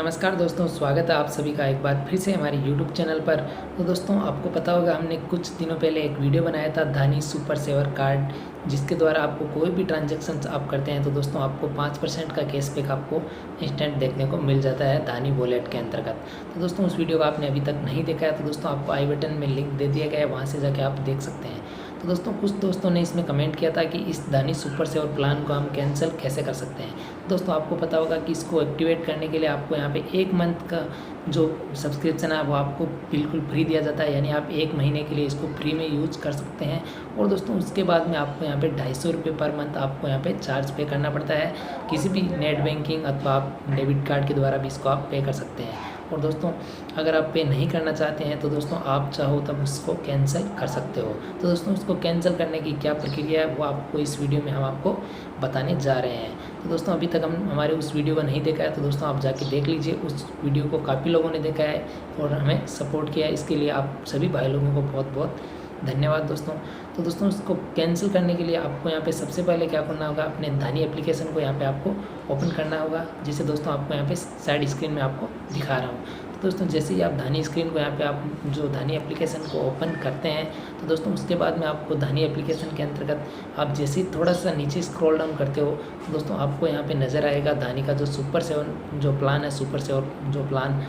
नमस्कार दोस्तों, स्वागत है आप सभी का एक बार फिर से हमारे YouTube चैनल पर। तो दोस्तों आपको पता होगा हमने कुछ दिनों पहले एक वीडियो बनाया था धानी सुपर सेवर कार्ड, जिसके द्वारा आपको कोई भी ट्रांजैक्शंस आप करते हैं तो दोस्तों आपको 5% का कैशबैक आपको इंस्टेंट देखने को मिल जाता है धानी वॉलेट के अंतर्गत। तो दोस्तों उस वीडियो को आपने अभी तक नहीं देखा है तो दोस्तों आपको आई बटन में लिंक दे दिया गया है, वहाँ से जाके आप देख सकते हैं। तो दोस्तों कुछ दोस्तों ने इसमें कमेंट किया था कि इस धानी सुपर सेवर प्लान को हम कैंसिल कैसे कर सकते हैं। दोस्तों आपको पता होगा कि इसको एक्टिवेट करने के लिए आपको यहाँ पे 1 मंथ का जो सब्सक्रिप्शन है वो आपको बिल्कुल फ्री दिया जाता है, यानी आप 1 महीने के लिए इसको फ्री में यूज कर सकते हैं। और दोस्तों उसके बाद में आपको यहाँ पे 250 रुपये पर मंथ आपको यहाँ पे चार्ज पे करना पड़ता है। किसी भी नेट बैंकिंग अथवा आप डेबिट कार्ड के द्वारा भी इसको आप पे कर सकते हैं। और दोस्तों अगर आप पे नहीं करना चाहते हैं तो दोस्तों आप चाहो तब उसको कैंसिल कर सकते हो। तो दोस्तों उसको कैंसिल करने की क्या प्रक्रिया है वो आपको इस वीडियो में हम आपको बताने जा रहे हैं। तो दोस्तों अभी तक हम हमारे उस वीडियो को नहीं देखा है तो दोस्तों आप जाके देख लीजिए। उस वीडियो को काफ़ी लोगों ने देखा है और हमें सपोर्ट किया है, इसके लिए आप सभी भाई लोगों को बहुत बहुत धन्यवाद दोस्तों। तो दोस्तों इसको कैंसिल करने के लिए आपको यहाँ पे सबसे पहले क्या करना होगा, अपने धानी एप्लीकेशन को यहाँ पे आपको ओपन करना होगा, जिसे दोस्तों आपको यहाँ पे साइड स्क्रीन में आपको दिखा रहा हूँ। तो दोस्तों जैसे ही आप धानी स्क्रीन को यहाँ पे आप जो धानी एप्लीकेशन को ओपन करते हैं तो दोस्तों उसके बाद में आपको धानी एप्लीकेशन के अंतर्गत आप जैसे ही थोड़ा सा नीचे स्क्रॉल डाउन करते हो तो दोस्तों आपको यहाँ पे नज़र आएगा धानी का जो सुपर सेवन जो प्लान है, सुपर सेवन जो प्लान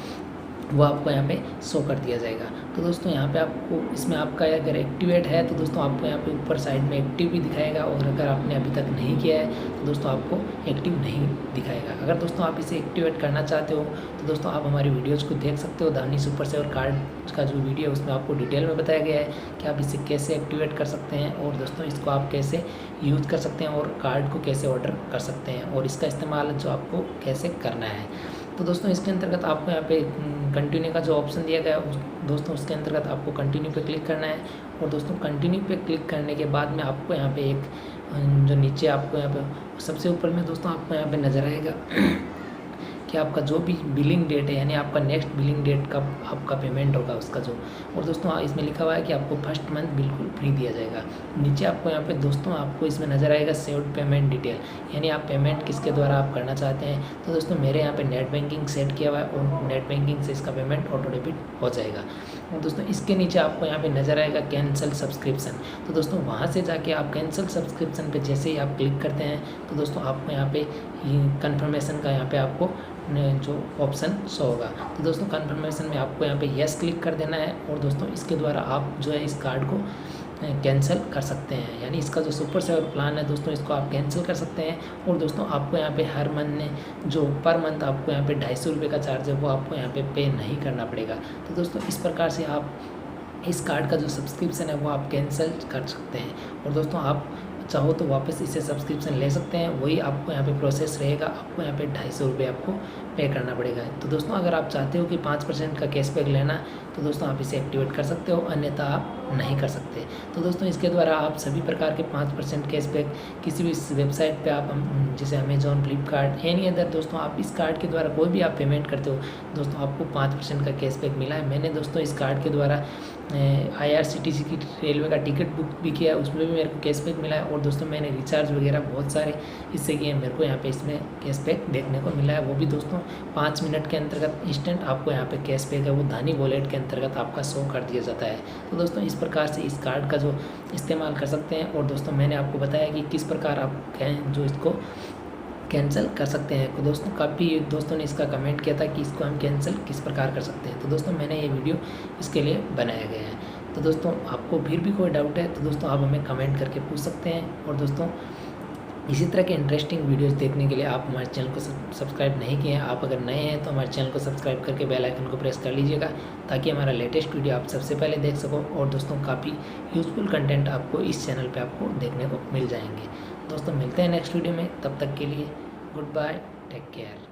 वो आपको यहाँ पे शो कर दिया जाएगा। तो दोस्तों यहाँ पे आपको इसमें आपका अगर एक्टिवेट है तो दोस्तों आपको यहाँ पे ऊपर साइड में एक्टिव भी दिखाएगा, और अगर आपने अभी तक नहीं किया है तो दोस्तों आपको एक्टिव नहीं दिखाएगा। अगर दोस्तों आप इसे एक्टिवेट करना चाहते हो तो दोस्तों आप हमारी वीडियोज़ को देख सकते हो। धानी सुपर सेवर कार्ड का जो वीडियो है उसमें आपको डिटेल में बताया गया है कि आप इसे कैसे एक्टिवेट कर सकते हैं, और दोस्तों इसको आप कैसे यूज़ कर सकते हैं, और कार्ड को कैसे ऑर्डर कर सकते हैं, और इसका इस्तेमाल जो आपको कैसे करना है। तो दोस्तों इसके अंतर्गत आपको यहाँ पे कंटिन्यू का जो ऑप्शन दिया गया है दोस्तों उसके अंतर्गत आपको कंटिन्यू पे क्लिक करना है। और दोस्तों कंटिन्यू पे क्लिक करने के बाद में आपको यहाँ पे एक जो नीचे आपको यहाँ पे सबसे ऊपर में दोस्तों आपको यहाँ पे नज़र आएगा कि आपका जो भी बिलिंग डेट है, यानी आपका नेक्स्ट बिलिंग डेट कब आपका पेमेंट होगा उसका जो, और दोस्तों इसमें लिखा हुआ है कि आपको फर्स्ट मंथ बिल्कुल फ्री दिया जाएगा। नीचे आपको यहाँ पे दोस्तों आपको इसमें नज़र आएगा सेव्ड पेमेंट डिटेल, यानी आप पेमेंट किसके द्वारा आप करना चाहते हैं। तो दोस्तों मेरे यहाँ पे नेट बैंकिंग सेट किया हुआ है और नेट बैंकिंग से इसका पेमेंट ऑटो डेबिट हो जाएगा। और दोस्तों इसके नीचे आपको यहाँ पे नज़र आएगा कैंसिल सब्सक्रिप्शन। तो दोस्तों वहाँ से जाके आप कैंसिल सब्सक्रिप्शन पे जैसे ही आप क्लिक करते हैं तो दोस्तों आपको यहाँ पे कन्फर्मेशन का यहाँ पे आपको जो ऑप्शन शो होगा। तो दोस्तों कन्फर्मेशन में आपको यहाँ पे यस क्लिक कर देना है, और दोस्तों इसके द्वारा आप जो है इस कार्ड को कैंसिल कर सकते हैं, यानी इसका जो सुपर सेवर प्लान है दोस्तों इसको आप कैंसिल कर सकते हैं। और दोस्तों आपको यहाँ पे हर महीने जो पर मंथ आपको यहाँ पे 250 रुपये का चार्ज है वो आपको यहाँ पे नहीं करना पड़ेगा। तो दोस्तों इस प्रकार से आप इस कार्ड का जो सब्सक्रिप्शन है वो आप कैंसिल कर सकते हैं। और दोस्तों आप चाहो तो वापस इसे सब्सक्रिप्शन ले सकते हैं, वही आपको यहाँ पे प्रोसेस रहेगा, आपको यहाँ पे 250 रुपये आपको पे करना पड़ेगा। तो दोस्तों अगर आप चाहते हो कि 5% का कैशबैक लेना तो दोस्तों आप इसे एक्टिवेट कर सकते हो, अन्यथा आप नहीं कर सकते। तो दोस्तों इसके द्वारा आप सभी प्रकार के 5% कैशबैक किसी भी वेबसाइट पे आप जैसे अमेजॉन, फ्लिपकार्ट, एनी अदर दोस्तों आप इस कार्ड के द्वारा कोई भी आप पेमेंट करते हो दोस्तों आपको 5% का कैशबैक मिला है। मैंने दोस्तों इस कार्ड के द्वारा IRCTC की रेलवे का टिकट बुक भी किया, उसमें भी मेरे को कैशबैक मिला है। और दोस्तों मैंने रिचार्ज वगैरह बहुत सारे इससे किए, मेरे को यहाँ पे इसमें कैशबैक देखने को मिला है, वो भी दोस्तों 5 मिनट के अंतर्गत इंस्टेंट आपको यहाँ पे कैशबैक है वो धानी वॉलेट के अंतर्गत आपका शो कर दिया जाता है। तो दोस्तों इस प्रकार से इस कार्ड का जो इस्तेमाल कर सकते हैं। और दोस्तों मैंने आपको बताया कि किस प्रकार आप जो इसको कैंसिल कर सकते हैं। तो दोस्तों काफ़ी दोस्तों ने इसका कमेंट किया था कि इसको हम कैंसिल किस प्रकार कर सकते हैं, तो दोस्तों मैंने ये वीडियो इसके लिए बनाया गया है। तो दोस्तों आपको फिर भी कोई डाउट है तो दोस्तों आप हमें कमेंट करके पूछ सकते हैं। और दोस्तों इसी तरह के इंटरेस्टिंग वीडियोस देखने के लिए आप हमारे चैनल को सब्सक्राइब नहीं किए हैं, आप अगर नए हैं तो हमारे चैनल को सब्सक्राइब करके बेल आइकन को प्रेस कर लीजिएगा, ताकि हमारा लेटेस्ट वीडियो आप सबसे पहले देख सको। और दोस्तों काफ़ी यूज़फुल कंटेंट आपको इस चैनल पे आपको देखने को मिल जाएंगे। दोस्तों मिलते हैं नेक्स्ट वीडियो में, तब तक के लिए गुड बाय, टेक केयर।